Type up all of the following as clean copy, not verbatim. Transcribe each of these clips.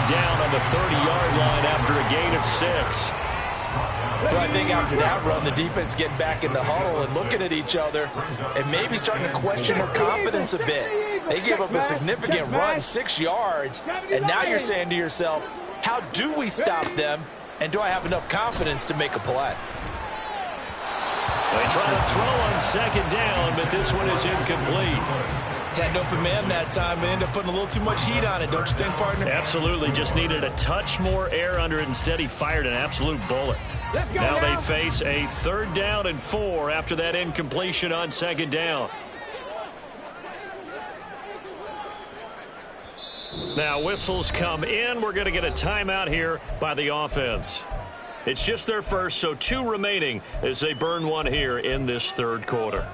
down on the 30-yard line after a gain of 6. Well, I think after that run, the defense getting back in the huddle and looking at each other and maybe starting to question their confidence a bit. They gave up a significant run, 6 yards, and now you're saying to yourself, how do we stop them, and do I have enough confidence to make a play? They try to throw on 2nd down, but this one is incomplete. Had an open man that time, but ended up putting a little too much heat on it, don't you think, partner? Absolutely. Just needed a touch more air under it. Instead, he fired an absolute bullet. Now they face a 3rd down and 4 after that incompletion on 2nd down. Now whistles come in. We're going to get a timeout here by the offense. It's just their first, so 2 remaining as they burn one here in this 3rd quarter.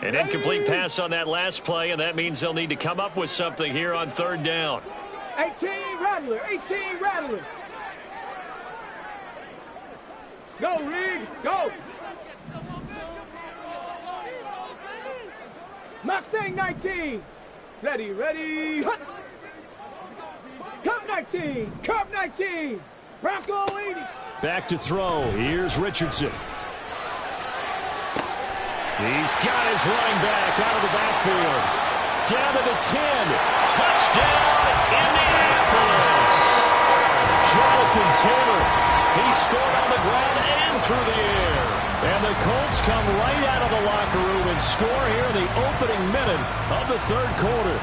An incomplete pass on that last play, and that means they'll need to come up with something here on 3rd down. 18 Rattler, 18 Rattler. Go, Reed, go. Mustang 19. Ready, ready, hut. Cup 19, Cup 19. Bronco 80. Back to throw. Here's Richardson. He's got his running back out of the backfield. Down to the 10. Touchdown, Indianapolis. Jonathan Taylor. He scored on the ground and through the air. And the Colts come right out of the locker room and score here in the opening minute of the 3rd quarter.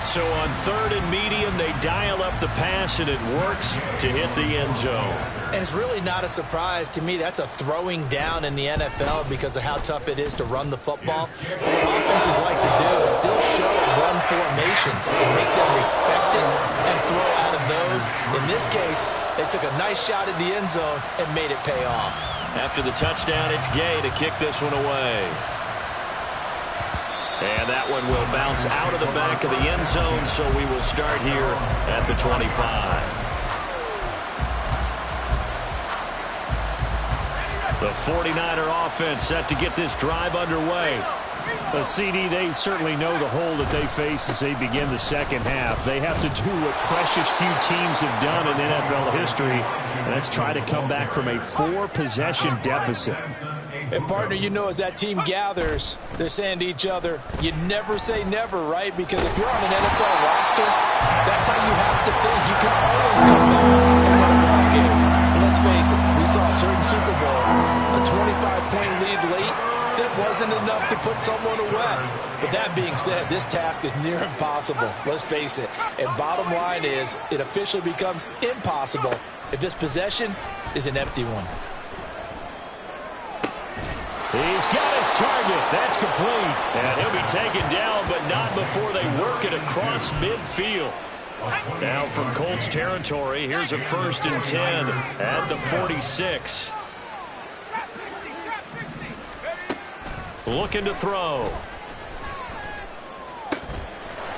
So on 3rd and medium, they dial up the pass, and it works to hit the end zone. And it's really not a surprise to me. That's a throwing down in the NFL because of how tough it is to run the football. But what offenses like to do is still show run formations to make them respect it and throw out of those. In this case, they took a nice shot at the end zone and made it pay off. After the touchdown, it's Gay to kick this one away. And that one will bounce out of the back of the end zone, so we will start here at the 25. The 49er offense set to get this drive underway. CD, they certainly know the hole that they face as they begin the 2nd half. They have to do what precious few teams have done in NFL history, and that's try to come back from a 4-possession deficit. And, partner, you know, as that team gathers, they're saying to each other, you never say never, right? Because if you're on an NFL roster, that's how you have to think. You can always come back and win a ball game. And let's face it, we saw a certain Super Bowl, a 25-point lead late, that wasn't enough to put someone away. But that being said, this task is near impossible. Let's face it. And bottom line is, it officially becomes impossible if this possession is an empty one. He's got his target. That's complete. And he'll be taken down, but not before they work it across midfield. Now from Colts territory, here's a 1st and 10 at the 46. Looking to throw.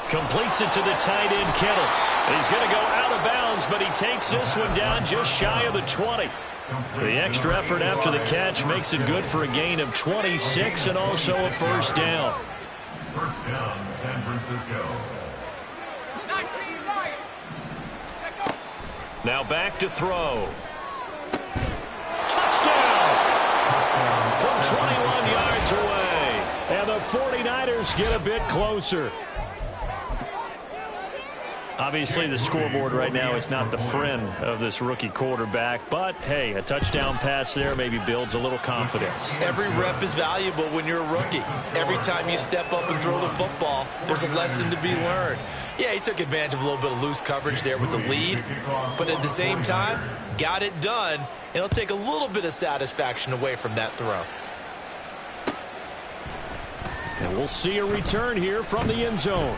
Completes it to the tight end, Kittle. He's going to go out of bounds, but he takes this one down just shy of the 20. The extra effort after the catch makes it good for a gain of 26 and also a 1st down. 1st down, San Francisco. Now back to throw. Touchdown! From 21 yards away. And the 49ers get a bit closer. Obviously, the scoreboard right now is not the friend of this rookie quarterback. But, hey, a touchdown pass there maybe builds a little confidence. Every rep is valuable when you're a rookie. Every time you step up and throw the football, there's a lesson to be learned. Yeah, he took advantage of a little bit of loose coverage there with the lead. But at the same time, got it done. And it'll take a little bit of satisfaction away from that throw. And we'll see a return here from the end zone.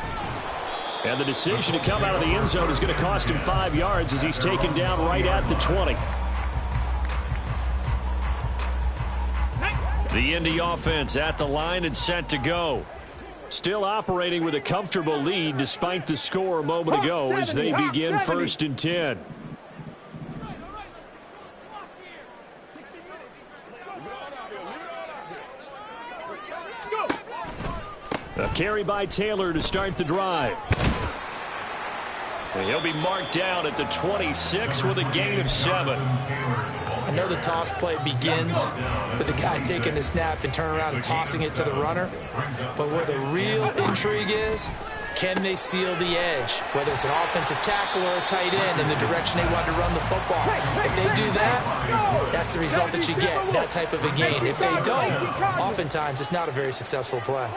And the decision to come out of the end zone is going to cost him 5 yards as he's taken down right at the 20. The Indy offense at the line and set to go. Still operating with a comfortable lead despite the score a moment ago as they begin 1st and 10. A carry by Taylor to start the drive. And he'll be marked down at the 26 with a gain of 7. I know the toss play begins with the guy taking the snap and turning around and tossing it to the runner. But where the real intrigue is, can they seal the edge? Whether it's an offensive tackle or a tight end in the direction they want to run the football. If they do that, that's the result that you get, that type of a gain. If they don't, oftentimes it's not a very successful play.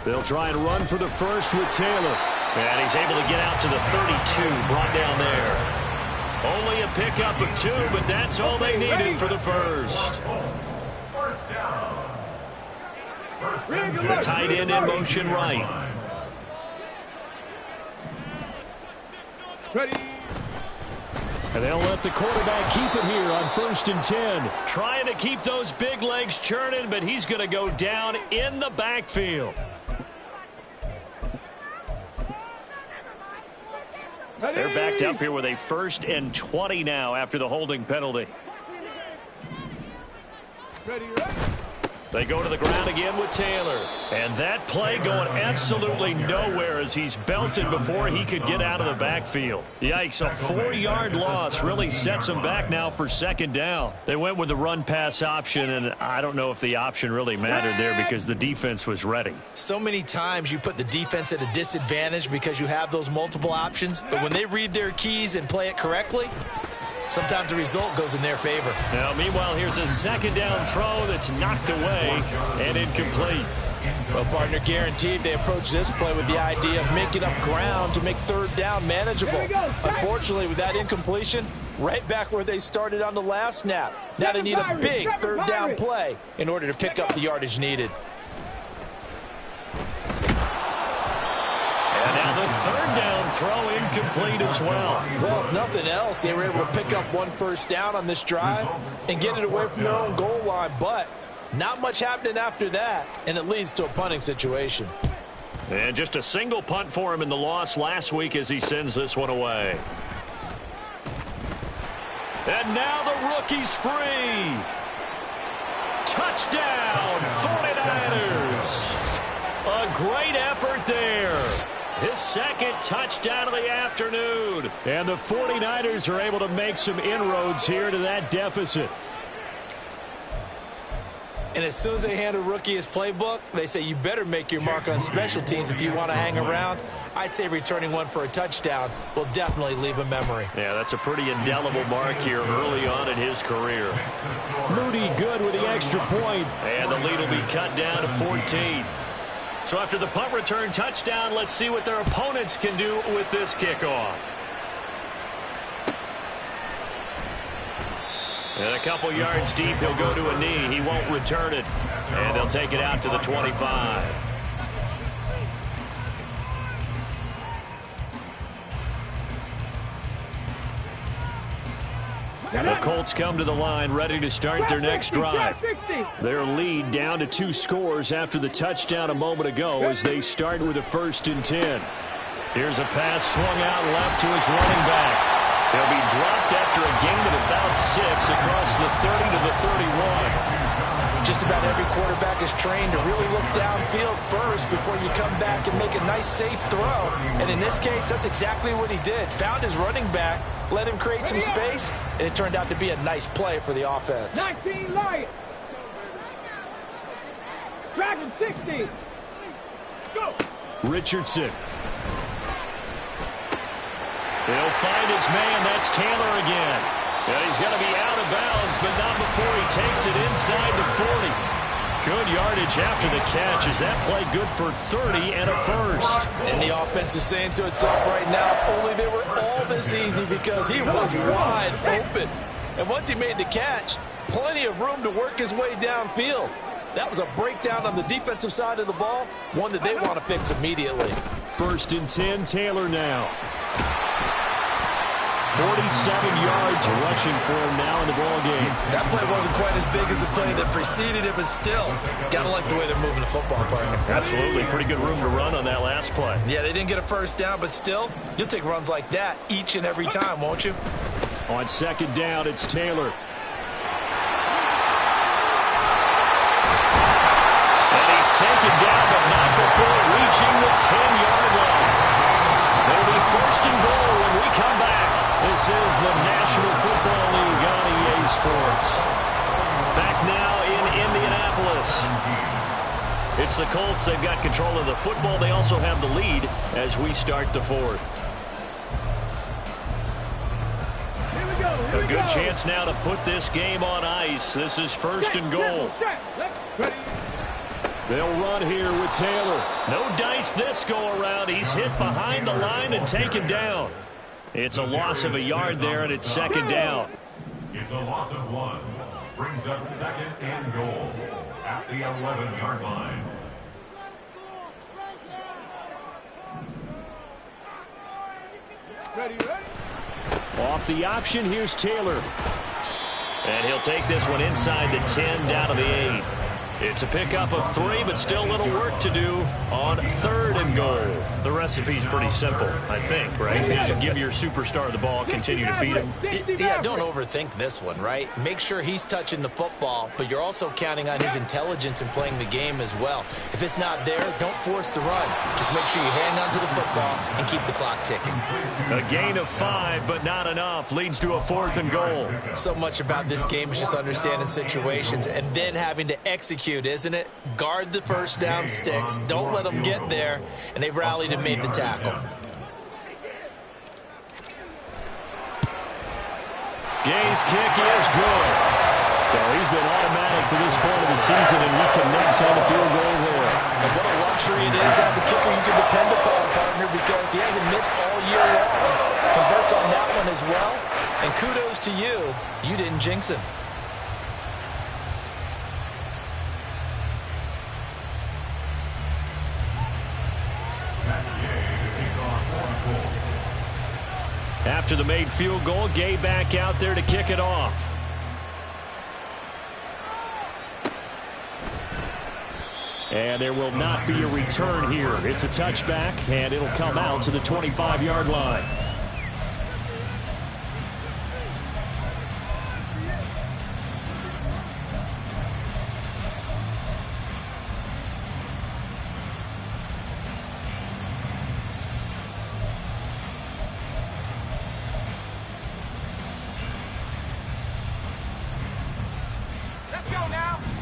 They'll try and run for the first with Taylor. And he's able to get out to the 32, brought down there. Only a pickup of 2, but that's all they needed for the first. First down. The tight end in motion right. Ready. And they'll let the quarterback keep it here on 1st and 10. Trying to keep those big legs churning, but he's going to go down in the backfield. They're backed up here with a 1st and 20 now after the holding penalty. Ready. They go to the ground again with Taylor. And that play going absolutely nowhere as he's belted before he could get out of the backfield. Yikes, a 4-yard loss really sets him back now for 2nd down. They went with the run-pass option, and I don't know if the option really mattered there because the defense was ready. So many times you put the defense at a disadvantage because you have those multiple options, but when they read their keys and play it correctly, sometimes the result goes in their favor. Now, meanwhile, here's a 2nd down throw that's knocked away and incomplete. Well, partner, guaranteed they approach this play with the idea of making up ground to make 3rd down manageable. Unfortunately, with that incompletion, right back where they started on the last snap. Now they need a big 3rd down play in order to pick up the yardage needed. And now the 3rd down throw incomplete as well. Well, if nothing else, they were able to pick up 1 first down on this drive and get it away from their own goal line, but not much happening after that, and it leads to a punting situation. And just a single punt for him in the loss last week as he sends this one away. And now the rookie's free. Touchdown, 49ers. A great effort there. His 2nd touchdown of the afternoon. And the 49ers are able to make some inroads here to that deficit. And as soon as they hand a rookie his playbook, they say you better make your mark on special teams if you want to hang around. I'd say returning 1 for a touchdown will definitely leave a memory. Yeah, that's a pretty indelible mark here early on in his career. Moody good with the extra point. And the lead will be cut down to 14. So after the punt return touchdown, let's see what their opponents can do with this kickoff. And a couple yards deep, he'll go to a knee. He won't return it. And they'll take it out to the 25. The Colts come to the line, ready to start their next drive. Their lead down to 2 scores after the touchdown a moment ago as they start with a 1st and 10. Here's a pass swung out left to his running back. He'll be dropped after a gain of about 6 across the 30 to the 31. Just about every quarterback is trained to really look downfield first before you come back and make a nice, safe throw. And in this case, that's exactly what he did. Found his running back, let him create some space, and it turned out to be a nice play for the offense. 19 Lions. Dragon 60. Go. Richardson. He'll find his man. That's Taylor again. And he's going to be out of bounds, but not before he takes it inside the 40. Good yardage after the catch. Is that play good for 30 and a first? And the offense is saying to itself right now, if only they were all this easy because he was wide open. And once he made the catch, plenty of room to work his way downfield. That was a breakdown on the defensive side of the ball, one that they want to fix immediately. 1st and 10, Taylor now. 47 yards rushing for him now in the ball game. That play wasn't quite as big as the play that preceded it, but still, gotta like the way they're moving the football, partner. Absolutely. Pretty good room to run on that last play. Yeah, they didn't get a first down, but still, you'll take runs like that each and every time, won't you? On second down, it's Taylor. And he's taken down, but not before reaching the 10-yard line. It'll be first and goal when we come back. This is the National Football League on EA Sports. Back now in Indianapolis. It's the Colts. They've got control of the football. They also have the lead as we start the fourth. A good chance now to put this game on ice. This is first and goal. They'll run here with Taylor. No dice this go-around. He's hit behind the line and taken down. It's a loss of a yard there, and it's second down. It's a loss of 1. Brings up second and goal at the 11-yard line. Ready? Off the option, here's Taylor. And he'll take this one inside the 10, down to the 8. It's a pickup of 3, but still a little work to do on third and goal. The recipe's pretty simple, I think, right? You just give your superstar the ball, continue to feed him. Yeah, don't overthink this one, right? Make sure he's touching the football, but you're also counting on his intelligence in playing the game as well. If it's not there, don't force the run. Just make sure you hang on to the football and keep the clock ticking. A gain of 5, but not enough. Leads to a fourth and goal. So much about this game is just understanding situations and then having to execute, isn't it? Guard the first down sticks. Don't let them get there. And they rallied and made the tackle. Gay's kick is good. So he's been automatic to this point of the season, and he connects on the field goal there. And what a luxury it is to have a kicker you can depend upon, partner, because he hasn't missed all year long. Converts on that one as well. And kudos to you. You didn't jinx him. After the made field goal, Gay back out there to kick it off. And there will not be a return here. It's a touchback, and it'll come out to the 25-yard line.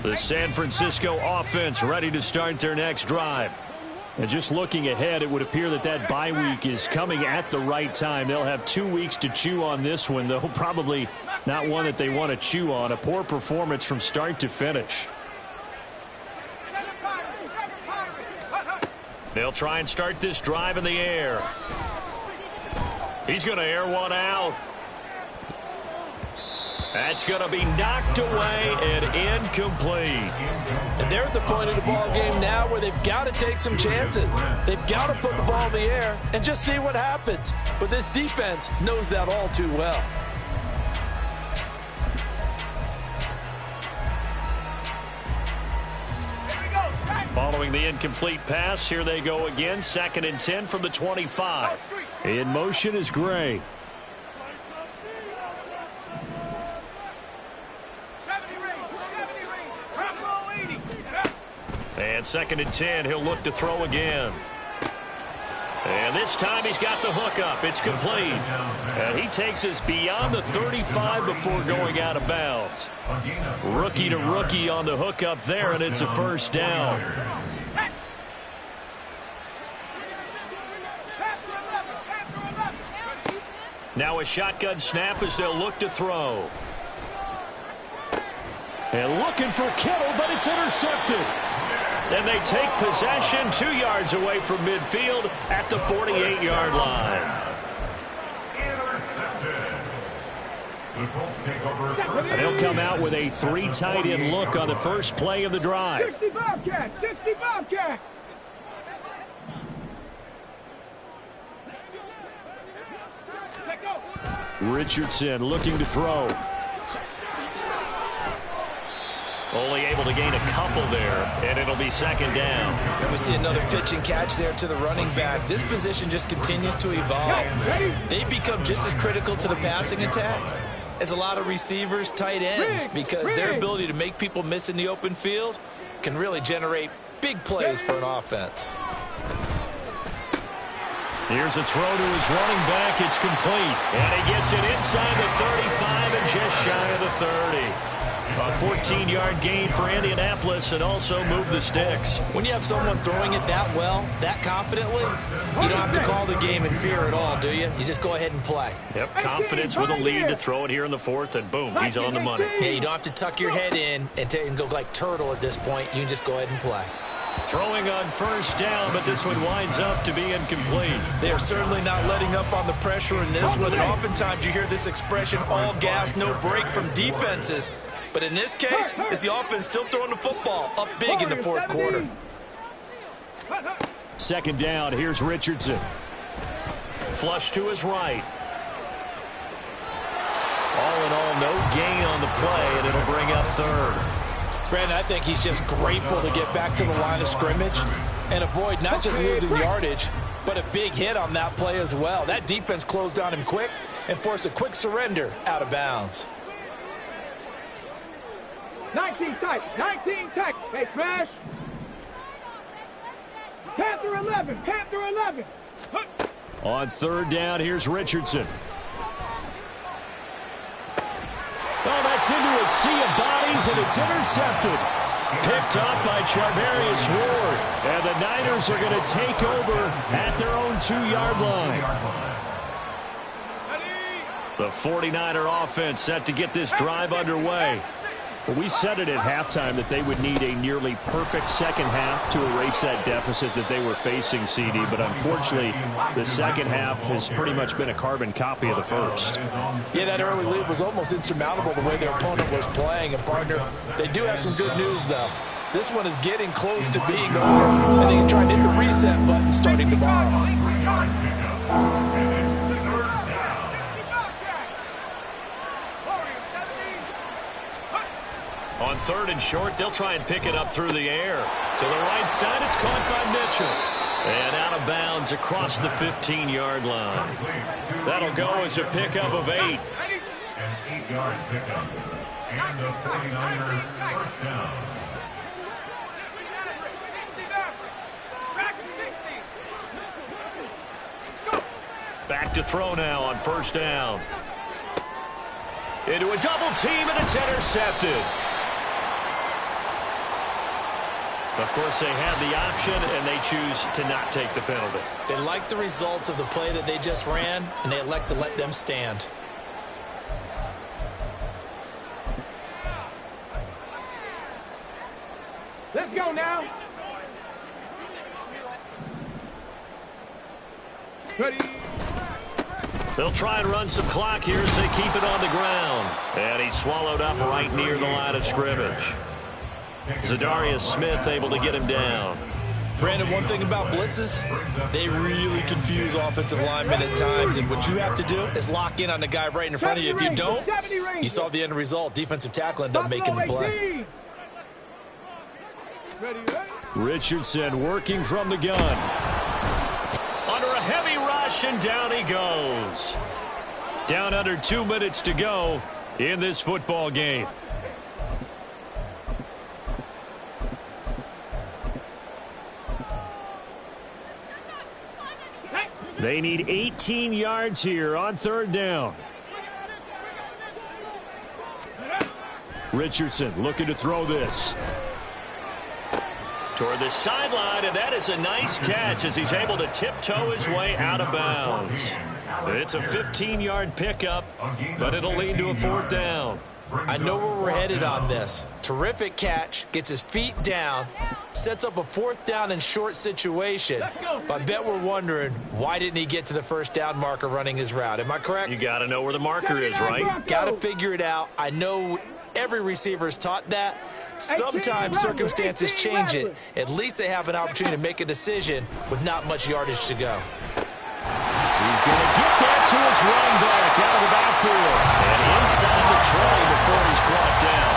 The San Francisco offense ready to start their next drive. And just looking ahead, it would appear that that bye week is coming at the right time. They'll have 2 weeks to chew on this one, though probably not one that they want to chew on. A poor performance from start to finish. They'll try and start this drive in the air. He's going to air one out. That's going to be knocked away and incomplete. And they're at the point of the ball game now where they've got to take some chances. They've got to put the ball in the air and just see what happens. But this defense knows that all too well. Following the incomplete pass, here they go again. 2nd and 10 from the 25. In motion is Gray. And 2nd and 10, he'll look to throw again. And this time he's got the hookup. It's complete. And he takes us beyond the 35 before going out of bounds. Rookie to rookie on the hookup there, and it's a first down. Now a shotgun snap as they'll look to throw. And looking for Kittle, but it's intercepted. And they take possession 2 yards away from midfield at the 48-yard line. And they'll come out with a 3 tight end look on the first play of the drive. 60 Bobcat! 60 Bobcat! Let go! Richardson looking to throw. Only able to gain a couple there, and it'll be second down. And we see another pitch and catch there to the running back. This position just continues to evolve. They become just as critical to the passing attack as a lot of receivers, tight ends, because their ability to make people miss in the open field can really generate big plays for an offense. Here's a throw to his running back. It's complete. And he gets it inside the 35 and just shy of the 30. A 14-yard gain for Indianapolis and also move the sticks. When you have someone throwing it that well, that confidently, you don't have to call the game in fear at all, do you? You just go ahead and play. Yep, confidence with a lead to throw it here in the fourth, and boom, he's on the money. Yeah, you don't have to tuck your head in and go like turtle at this point. You can just go ahead and play. Throwing on first down, but this one winds up to be incomplete. They are certainly not letting up on the pressure in this one, and oftentimes you hear this expression, all gas, no break from defenses. But in this case, it's the offense still throwing the football up big in the fourth quarter. Second down, here's Richardson. Flush to his right. All in all, no gain on the play, and it'll bring up third. Brandon, I think he's just grateful to get back to the line of scrimmage and avoid not just losing yardage, but a big hit on that play as well. That defense closed on him quick and forced a quick surrender out of bounds. 19 tight. Hey, smash. Panther 11. On third down, here's Richardson. Oh, that's into a sea of bodies, and it's intercepted. Picked up by Charvarius Ward. And the Niners are going to take over at their own 2-yard line. The 49er offense set to get this drive underway. Well, we said it at halftime that they would need a nearly perfect second half to erase that deficit that they were facing, CD. But unfortunately, the second half has pretty much been a carbon copy of the first. Yeah, that early lead was almost insurmountable the way their opponent was playing. And, partner, they do have some good news, though. This one is getting close to being over, and they can try and hit the reset button starting tomorrow. On third and short, they'll try and pick it up through the air. To the right side, it's caught by Mitchell. And out of bounds across the 15-yard line. That'll go as a pickup of 8. An 8-yard pickup. And the 49ers first down. Back to throw now on first down. Into a double team, and it's intercepted. Of course, they have the option, and they choose to not take the penalty. They like the results of the play that they just ran, and they elect to let them stand. Let's go now. Ready. They'll try and run some clock here as they keep it on the ground. And he's swallowed up right near the line of scrimmage. Zadarius Smith able to get him down. Brandon, one thing about blitzes, they really confuse offensive linemen at times, and what you have to do is lock in on the guy right in front of you. If you don't, you saw the end result. Defensive tackle ended up making the play. Richardson working from the gun. Under a heavy rush, and down he goes. Down under 2 minutes to go in this football game. They need 18 yards here on third down. Richardson looking to throw this. Toward the sideline, and that is a nice catch as he's able to tiptoe his way out of bounds. It's a 15-yard pickup, but it'll lead to a fourth down. I know where we're headed on this. Terrific catch, gets his feet down, sets up a fourth down and short situation. But I bet we're wondering, why didn't he get to the first down marker running his route? Am I correct? You got to know where the marker is, right? Got to figure it out. I know every receiver is taught that. Sometimes circumstances change it. At least they have an opportunity to make a decision with not much yardage to go. He's going to get that to his running back out of the backfield. And inside the 20 before he's brought down.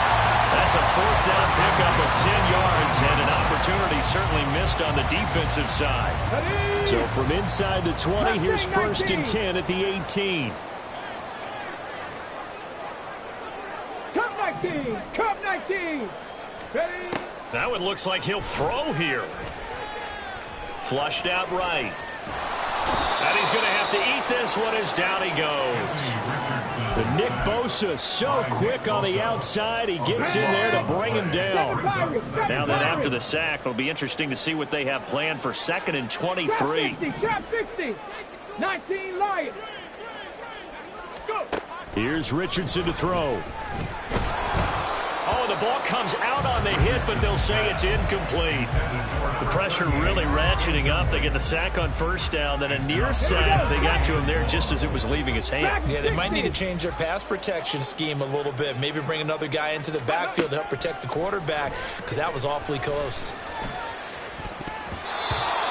That's a fourth down pickup of 10 yards and an opportunity certainly missed on the defensive side. So from inside the 20, here's first and 10 at the 18. Cup 19. Cup 19. Ready? That one looks like he'll throw here. Flushed out right. And he's going to have to eat this one as down he goes. But Nick Bosa so quick on the outside. He gets in there to bring him down. Now then after the sack, it'll be interesting to see what they have planned for 2nd and 23. Trap 60. 19 Lions. Go. Here's Richardson to throw. Oh, the ball comes out on the hit, but they'll say it's incomplete. The pressure really ratcheting up. They get the sack on first down, then a near sack. They got to him there just as it was leaving his hand. Yeah, they might need to change their pass protection scheme a little bit. Maybe bring another guy into the backfield to help protect the quarterback, because that was awfully close.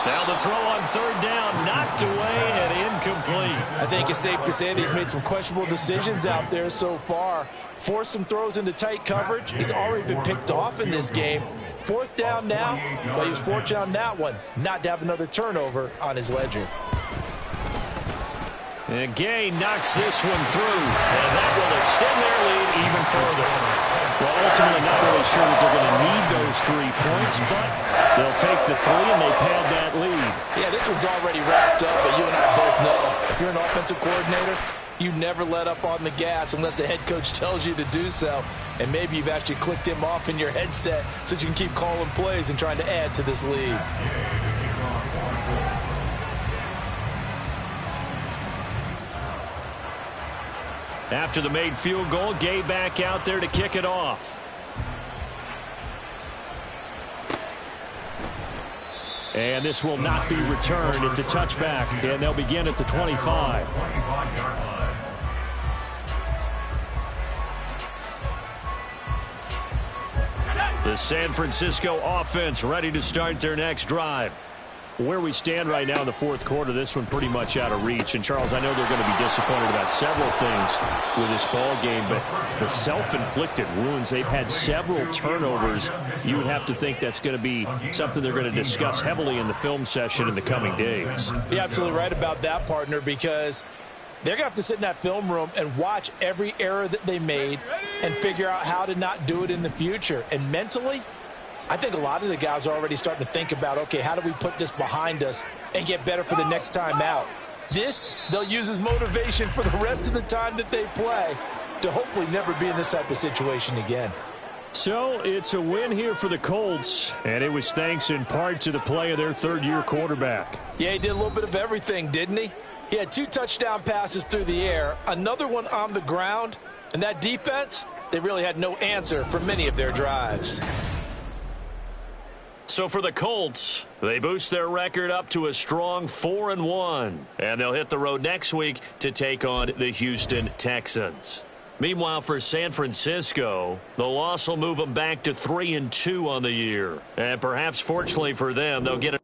Now the throw on third down, knocked away and incomplete. I think it's safe to say that he's made some questionable decisions out there so far. Forced some throws into tight coverage. He's already been picked off in this game. Fourth down now, but he was fortunate on that one not to have another turnover on his ledger. And Gay knocks this one through, and that will extend their lead even further. Well, ultimately not really sure that they're going to need those 3 points, but they'll take the 3 and they pad that lead. Yeah, this one's already wrapped up, but you and I both know if you're an offensive coordinator, you never let up on the gas unless the head coach tells you to do so. And maybe you've actually clicked him off in your headset so you can keep calling plays and trying to add to this lead. After the made field goal, Gay back out there to kick it off. And this will not be returned. It's a touchback, and they'll begin at the 25. The San Francisco offense ready to start their next drive. Where we stand right now in the fourth quarter, this one pretty much out of reach. And, Charles, I know they're going to be disappointed about several things with this ball game, but the self-inflicted wounds, they've had several turnovers. You would have to think that's going to be something they're going to discuss heavily in the film session in the coming days. You're absolutely right about that, partner, because they're going to have to sit in that film room and watch every error that they made and figure out how to not do it in the future. And mentally, I think a lot of the guys are already starting to think about, okay, how do we put this behind us and get better for the next time out? This, they'll use as motivation for the rest of the time that they play to hopefully never be in this type of situation again. So it's a win here for the Colts, and it was thanks in part to the play of their third-year quarterback. Yeah, he did a little bit of everything, didn't he? He had 2 touchdown passes through the air, another one on the ground, and that defense, they really had no answer for many of their drives. So for the Colts, they boost their record up to a strong 4-1. And they'll hit the road next week to take on the Houston Texans. Meanwhile, for San Francisco, the loss will move them back to 3-2 on the year. And perhaps fortunately for them, they'll get